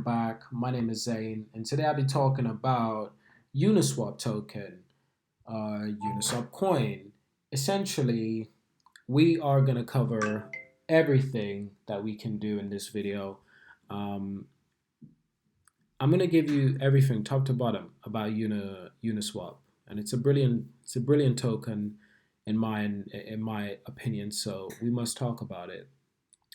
welcome back. My name is Zane, and today I'll be talking about Uniswap token, Uniswap coin. Essentially, we are going to cover everything that we can do in this video. Um, I'm going to give you everything top to bottom about Uniswap, and it's a brilliant token in my opinion. So we must talk about it.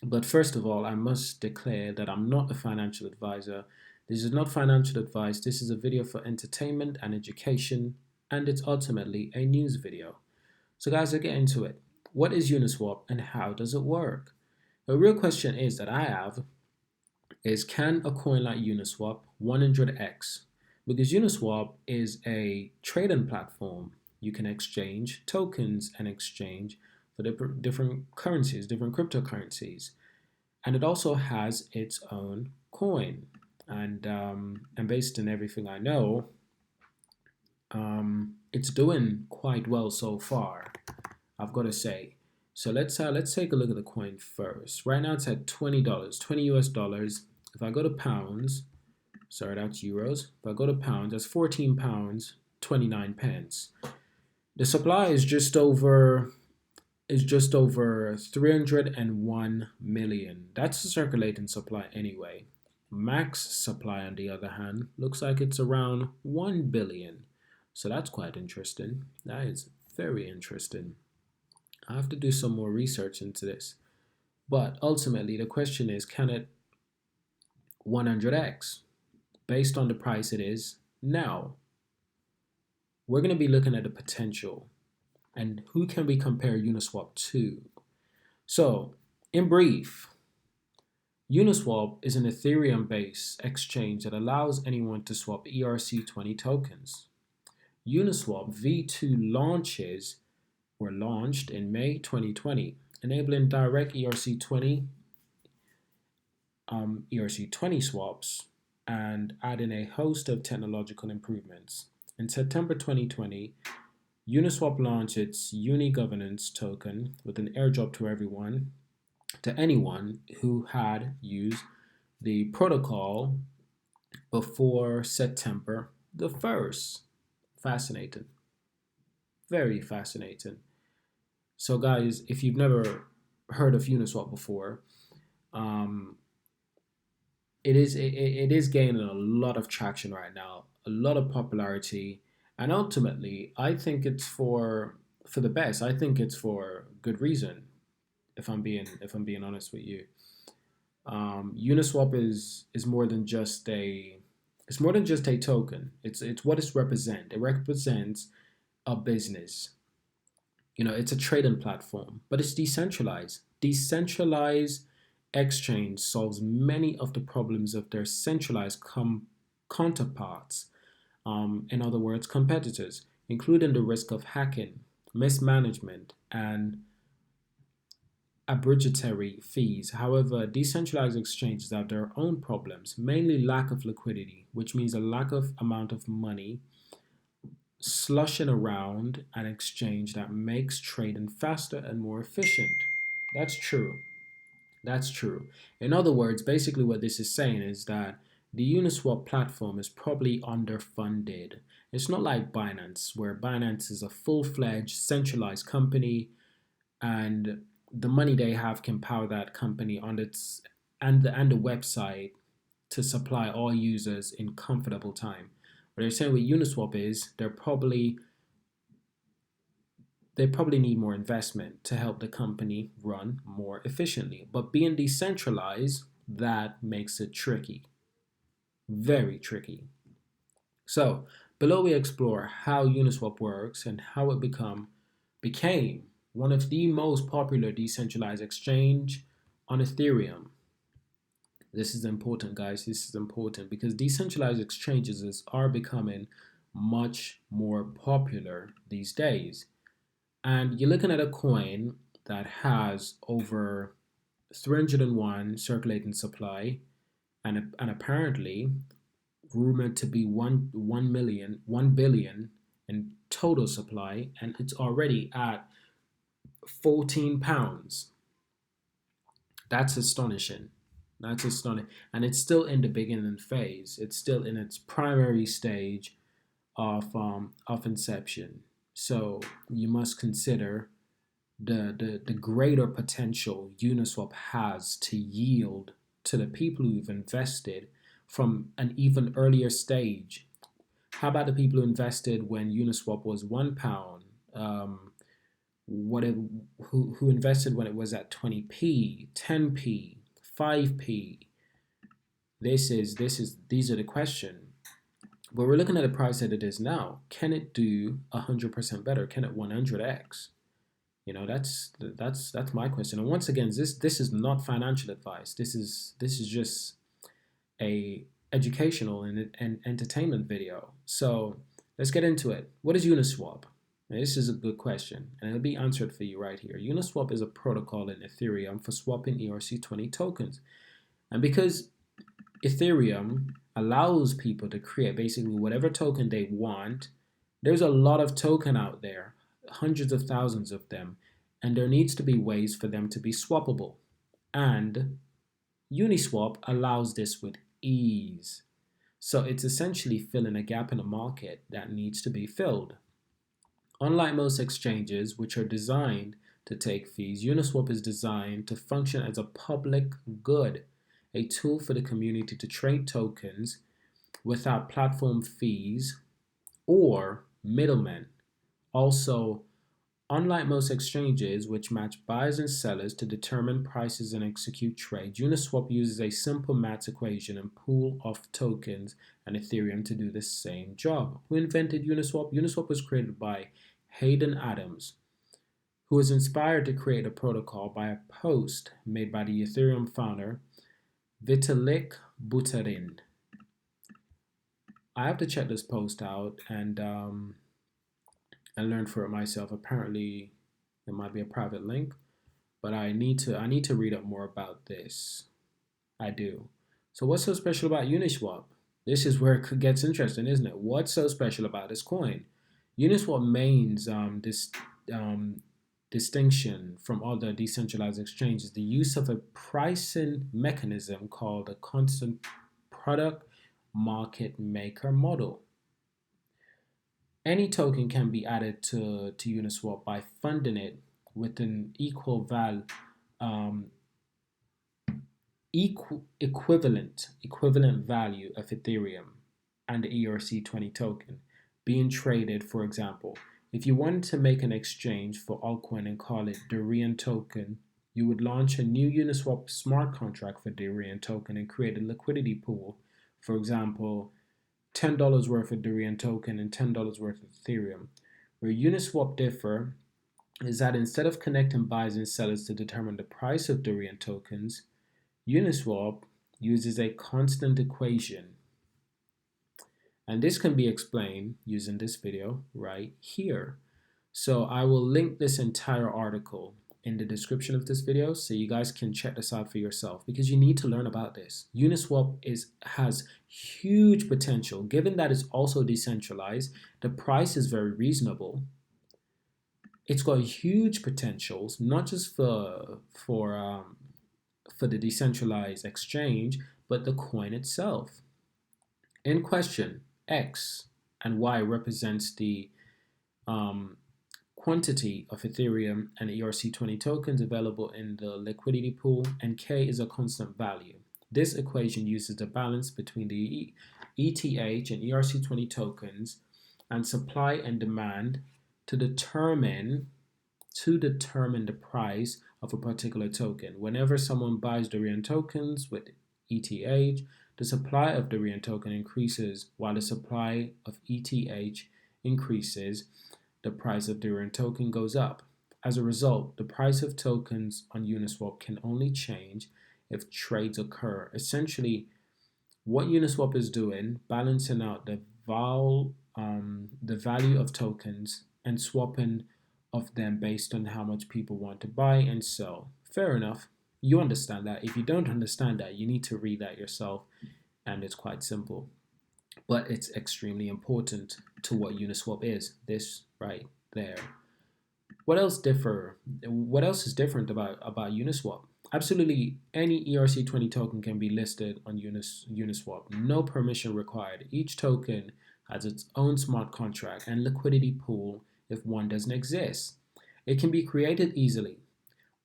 But first of all, I must declare that I'm not a financial advisor. This is not financial advice. This is a video for entertainment and education, and it's ultimately a news video. So, guys, let's get into it. What is Uniswap and how does it work? The real question is that I have is, can a coin like Uniswap 100x? Because Uniswap is a trading platform. You can exchange tokens and exchange for different currencies, different cryptocurrencies, and it also has its own coin. And based on everything I know, it's doing quite well so far, I've got to say. So let's take a look at the coin first. Right now it's at $20, 20 US dollars. If I go to pounds, sorry, that's euros. If I go to pounds, that's 14 pounds 29 pence. The supply is just over 301 million. That's the circulating supply anyway. Max supply, on the other hand, looks like it's around 1 billion. So that's quite interesting. That is very interesting. I have to do some more research into this. But ultimately, the question is, can it 100x? Based on the price it is now, we're going to be looking at the potential. And who can we compare Uniswap to? So, in brief, Uniswap is an Ethereum-based exchange that allows anyone to swap ERC20 tokens. Uniswap V2 launches were launched in May 2020, enabling direct ERC20 swaps and adding a host of technological improvements. In September 2020, Uniswap launched its Uni governance token with an airdrop to anyone who had used the protocol before September the 1st. Fascinating. Very fascinating. So guys, if you've never heard of Uniswap before, um, it is gaining a lot of traction right now, a lot of popularity, and ultimately, I think it's for the best. I think it's for good reason. If I'm being honest with you, Uniswap is more than just a token. It's what it represents. It represents a business. It's a trading platform, but it's decentralized. Decentralized exchange solves many of the problems of their centralized counterparts. In other words, competitors, including the risk of hacking, mismanagement, and arbitrary fees. However, decentralized exchanges have their own problems, mainly lack of liquidity, which means a lack of amount of money slushing around an exchange that makes trading faster and more efficient. That's true. That's true. In other words, basically what this is saying is that the Uniswap platform is probably underfunded. It's not like Binance, where Binance is a full-fledged centralized company, and the money they have can power that company on its and the website to supply all users in comfortable time. What they're saying with Uniswap is they probably need more investment to help the company run more efficiently. But being decentralized, that makes it tricky, very tricky. So below we explore how Uniswap works and how it became one of the most popular decentralized exchange on Ethereum. This is important, guys. This is important because decentralized exchanges are becoming much more popular these days. And you're looking at a coin that has over 301 circulating supply and apparently rumored to be 1 billion in total supply, and it's already at 14 pounds. That's astonishing. That's astonishing. And it's still in the beginning phase. It's still in its primary stage of inception. So you must consider the greater potential Uniswap has to yield to the people who've invested from an even earlier stage. How about the people who invested when Uniswap was £1? Um, what it, who invested when it was at 20p, 10p, 5p? These are the question. But we're looking at the price that it is now. Can it do 100% better? Can it 100x? You know, that's my question. And once again, this is not financial advice. This is just a educational and entertainment video. So let's get into it. What is Uniswap? Now, this is a good question, and it'll be answered for you right here. Uniswap is a protocol in Ethereum for swapping ERC20 tokens. And because Ethereum allows people to create basically whatever token they want, there's a lot of token out there, hundreds of thousands of them, and there needs to be ways for them to be swappable. And Uniswap allows this with ease. So it's essentially filling a gap in the market that needs to be filled. Unlike most exchanges, which are designed to take fees, Uniswap is designed to function as a public good, a tool for the community to trade tokens without platform fees or middlemen. Also, unlike most exchanges, which match buyers and sellers to determine prices and execute trades, Uniswap uses a simple math equation and pool of tokens and Ethereum to do the same job. Who invented Uniswap? Uniswap was created by Hayden Adams, who was inspired to create a protocol by a post made by the Ethereum founder Vitalik Buterin. I have to check this post out and learn for it myself. Apparently, it might be a private link, but I need to read up more about this. I do. So what's so special about Uniswap? This is where it gets interesting, isn't it? What's so special about this coin? Uniswap mains this distinction from other decentralized exchanges, the use of a pricing mechanism called a constant product market maker model. Any token can be added to Uniswap by funding it with an um, equivalent value of Ethereum and the ERC20 token being traded. For example, if you wanted to make an exchange for Altcoin and call it Durian token, you would launch a new Uniswap smart contract for Durian token and create a liquidity pool. For example, $10 worth of Durian token and $10 worth of Ethereum. Where Uniswap differ is that instead of connecting buyers and sellers to determine the price of Durian tokens, Uniswap uses a constant equation. And this can be explained using this video right here. So I will link this entire article in the description of this video so you guys can check this out for yourself, because you need to learn about this. Uniswap has huge potential. Given that it's also decentralized, the price is very reasonable. It's got huge potentials, not just for the decentralized exchange, but the coin itself. In question, X and Y represents the quantity of Ethereum and ERC20 tokens available in the liquidity pool, and K is a constant value. This equation uses the balance between the ETH and ERC20 tokens and supply and demand to determine the price of a particular token. Whenever someone buys Durian tokens with ETH, the supply of Durian token increases, while the supply of ETH increases, the price of Durian token goes up. As a result, the price of tokens on Uniswap can only change if trades occur. Essentially, what Uniswap is doing, balancing out the value of tokens and swapping of them based on how much people want to buy and sell. Fair enough. You understand that. If you don't understand that, you need to read that yourself, and it's quite simple. But it's extremely important to what Uniswap is. This right there. What else is different about Uniswap? Absolutely any ERC20 token can be listed on Uniswap. No permission required. Each token has its own smart contract and liquidity pool if one doesn't exist. It can be created easily.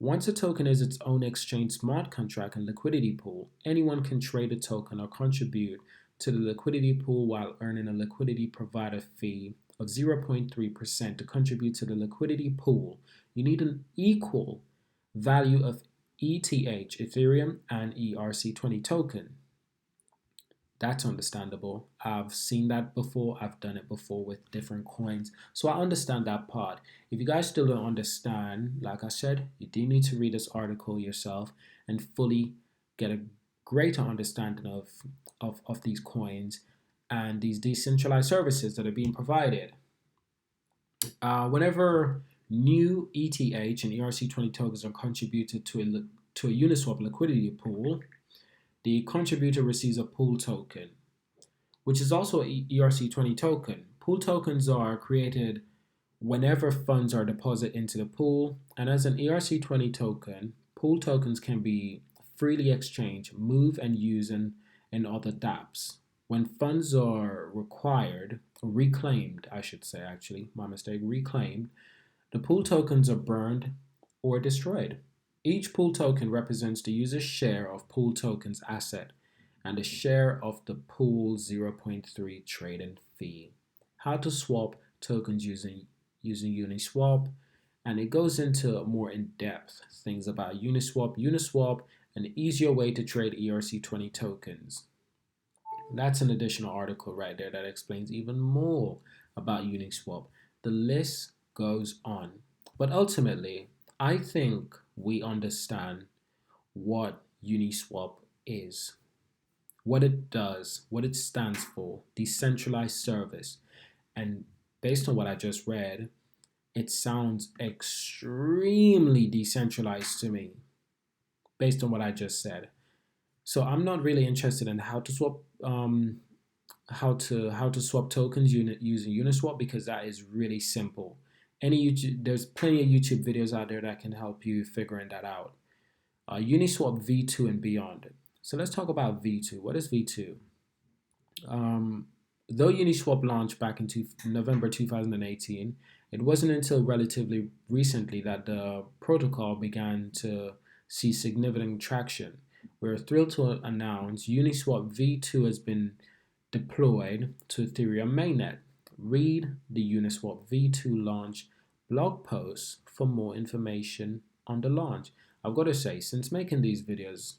Once a token is its own exchange smart contract and liquidity pool, anyone can trade a token or contribute to the liquidity pool while earning a liquidity provider fee of 0.3% to contribute to the liquidity pool. You need an equal value of ETH, Ethereum, and ERC20 token. That's understandable. I've seen that before. I've done it before with different coins. So I understand that part. If you guys still don't understand, like I said, you do need to read this article yourself and fully get a greater understanding of these coins and these decentralized services that are being provided. Whenever new ETH and ERC20 tokens are contributed to a Uniswap liquidity pool, the contributor receives a pool token, which is also an ERC20 token. Pool tokens are created whenever funds are deposited into the pool, and as an ERC20 token, pool tokens can be freely exchanged, moved, and used in other dApps. When funds are required, reclaimed, I should say, actually, my mistake, reclaimed, the pool tokens are burned or destroyed. Each pool token represents the user's share of pool tokens asset and a share of the pool 0.3 trading fee. How to swap tokens using Uniswap, and it goes into more in-depth things about Uniswap, an easier way to trade ERC20 tokens. That's an additional article right there that explains even more about Uniswap. The list goes on. But ultimately, I think we understand what Uniswap is, what it does, what it stands for, decentralized service. And based on what I just read, it sounds extremely decentralized to me, based on what I just said. So I'm not really interested in how to swap tokens using Uniswap because that is really simple. There's plenty of YouTube videos out there that can help you figuring that out. Uniswap V2 and beyond. So let's talk about V2. What is V2? Um, though Uniswap launched back in November 2018, it wasn't until relatively recently that the protocol began to see significant traction. We're thrilled to announce Uniswap V2 has been deployed to Ethereum mainnet. Read the Uniswap V2 launch blog post for more information on the launch. I've got to say, since making these videos,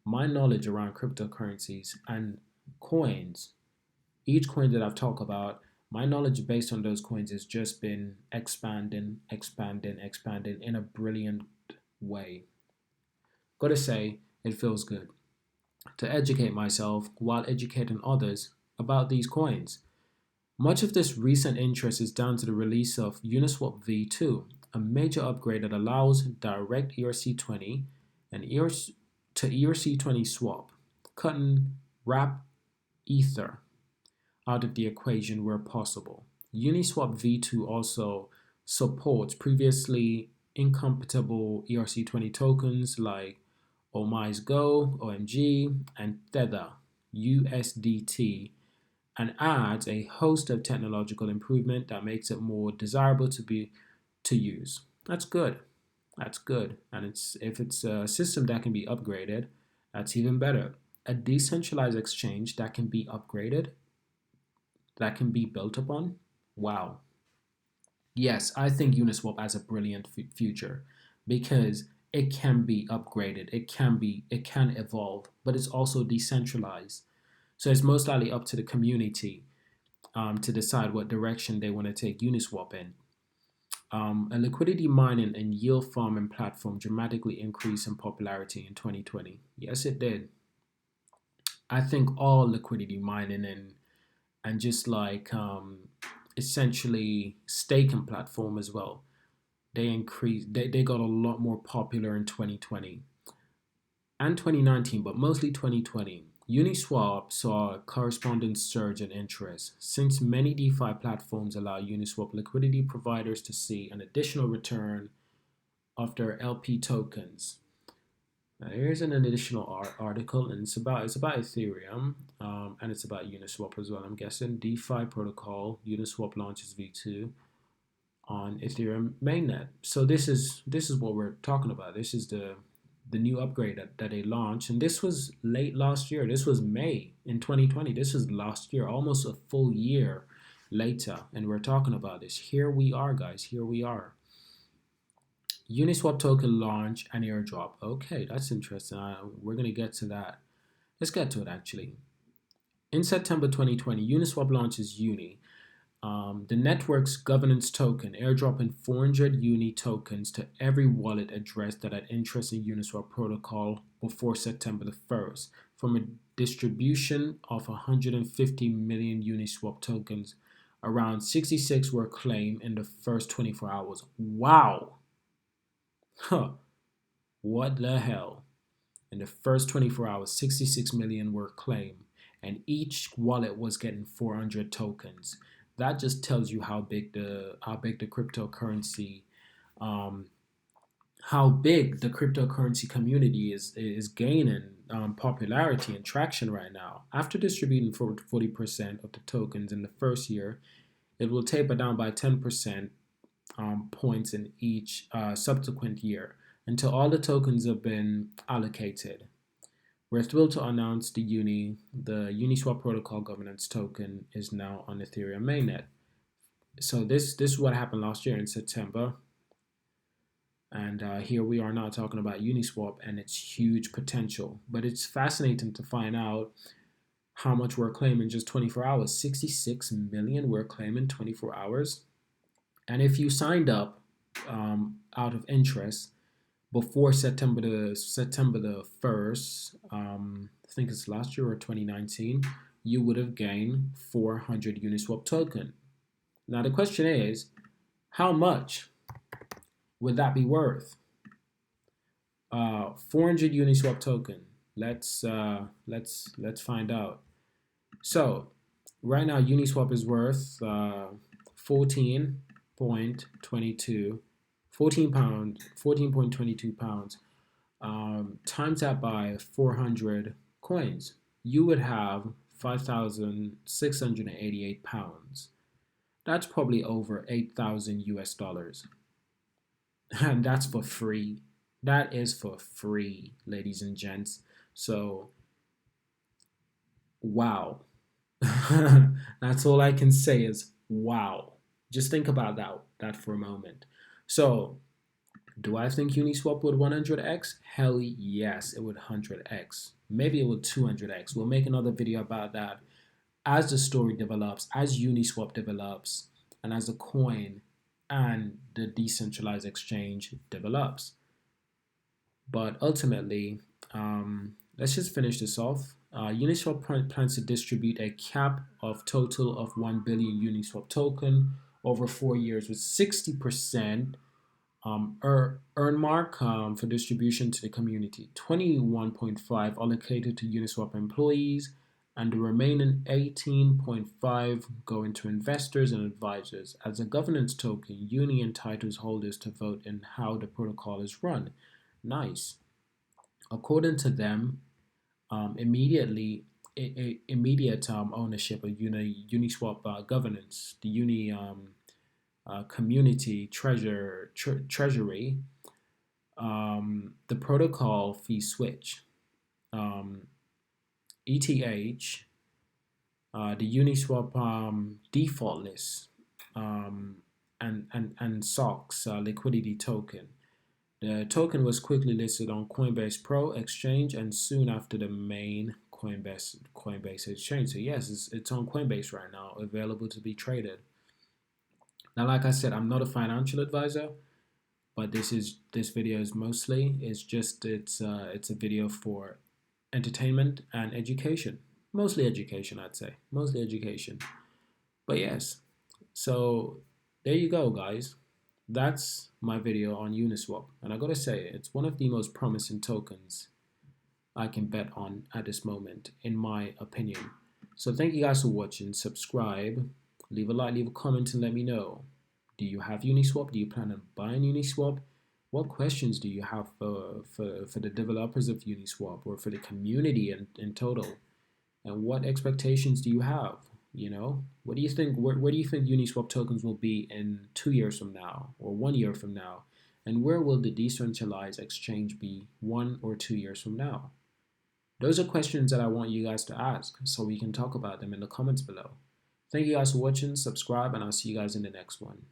my knowledge around cryptocurrencies and coins, each coin that I've talked about, my knowledge based on those coins has just been expanding in a brilliant way. Gotta say, it feels good to educate myself while educating others about these coins. Much of this recent interest is down to the release of Uniswap V2, a major upgrade that allows direct ERC20 and ERC20 swap, cutting wrap Ether out of the equation where possible. Uniswap V2 also supports previously incompatible ERC20 tokens like OMI's Go, OMG, and Tether, USDT, and adds a host of technological improvement that makes it more desirable to use. That's good. That's good. And if it's a system that can be upgraded, that's even better. A decentralized exchange that can be upgraded, that can be built upon. Wow. Yes, I think Uniswap has a brilliant future because it can be upgraded. It can evolve, but it's also decentralized. So it's most likely up to the community to decide what direction they want to take Uniswap in. A liquidity mining and yield farming platform dramatically increased in popularity in 2020. Yes, it did. I think all liquidity mining and just like essentially staking platform as well. They got a lot more popular in 2020 and 2019, but mostly 2020. Uniswap saw a corresponding surge in interest since many DeFi platforms allow Uniswap liquidity providers to see an additional return of their LP tokens. Here's an additional article, and it's about Ethereum, and it's about Uniswap as well. I'm guessing DeFi protocol. Uniswap launches V2 on Ethereum mainnet. So this is what we're talking about. This is the new upgrade that they launched, and this was late last year. This was May in 2020. This was last year, almost a full year later, and we're talking about this. Here we are, guys. Here we are. Uniswap token launch and airdrop. Okay, that's interesting. We're gonna get to that. Let's get to it actually. In September 2020, Uniswap launches Uni, the network's governance token, airdropping 400 Uni tokens to every wallet address that had interest in Uniswap protocol before September the 1st. From a distribution of 150 million Uniswap tokens, around 66 were claimed in the first 24 hours. Wow! Huh. What the hell? In the first 24 hours, 66 million were claimed, and each wallet was getting 400 tokens. That just tells you how big the cryptocurrency um, community is gaining popularity and traction right now. After distributing 40% of the tokens in the first year, it will taper down by 10% points in each subsequent year until all the tokens have been allocated. We're thrilled to announce the Uniswap protocol governance token is now on Ethereum mainnet. So this is what happened last year in September, and here we are now talking about Uniswap and its huge potential. But it's fascinating to find out how much we're claiming just 24 hours. 66 million we're claiming 24 hours. And if you signed up out of interest before September the 1st, I think it's last year or 2019, you would have gained 400 Uniswap token. Now the question is, how much would that be worth? 400 Uniswap token. Let's find out. So right now Uniswap is worth 14.22 pounds. Times that by 400 coins, you would have 5,688 pounds. That's probably over 8,000 US dollars. And that's for free. That is for free, ladies and gents. So, wow. That's all I can say is wow. Just think about that for a moment. So, do I think Uniswap would 100x? Hell yes, it would 100x. Maybe it would 200x. We'll make another video about that as the story develops, as Uniswap develops, and as the coin and the decentralized exchange develops. But ultimately, let's just finish this off. Uniswap plans to distribute a cap of total of 1 billion Uniswap token over 4 years with 60% earn mark for distribution to the community, 21.5 allocated to Uniswap employees, and the remaining 18.5 going to investors and advisors. As a governance token, Uni entitles holders to vote in how the protocol is run. Nice. According to them, immediate ownership of Uniswap governance, the Uni community treasury, the protocol fee switch, ETH, the Uniswap default list, and SOX liquidity token. The token was quickly listed on Coinbase Pro exchange and soon after the main Coinbase exchange. So yes, it's on Coinbase right now, available to be traded. Now, like I said, I'm not a financial advisor, but this video is mostly it's a video for entertainment and education, mostly education, I'd say, mostly education. But yes, so there you go, guys. That's my video on Uniswap, and I gotta say, it's one of the most promising tokens I can bet on at this moment, in my opinion. So thank you guys for watching. Subscribe, leave a like, leave a comment, and let me know. Do you have Uniswap? Do you plan on buying Uniswap? What questions do you have for the developers of Uniswap or for the community in total? And what expectations do you have? What do you think? Where do you think Uniswap tokens will be in 2 years from now or 1 year from now? And where will the decentralized exchange be 1 or 2 years from now? Those are questions that I want you guys to ask so we can talk about them in the comments below. Thank you guys for watching, subscribe, and I'll see you guys in the next one.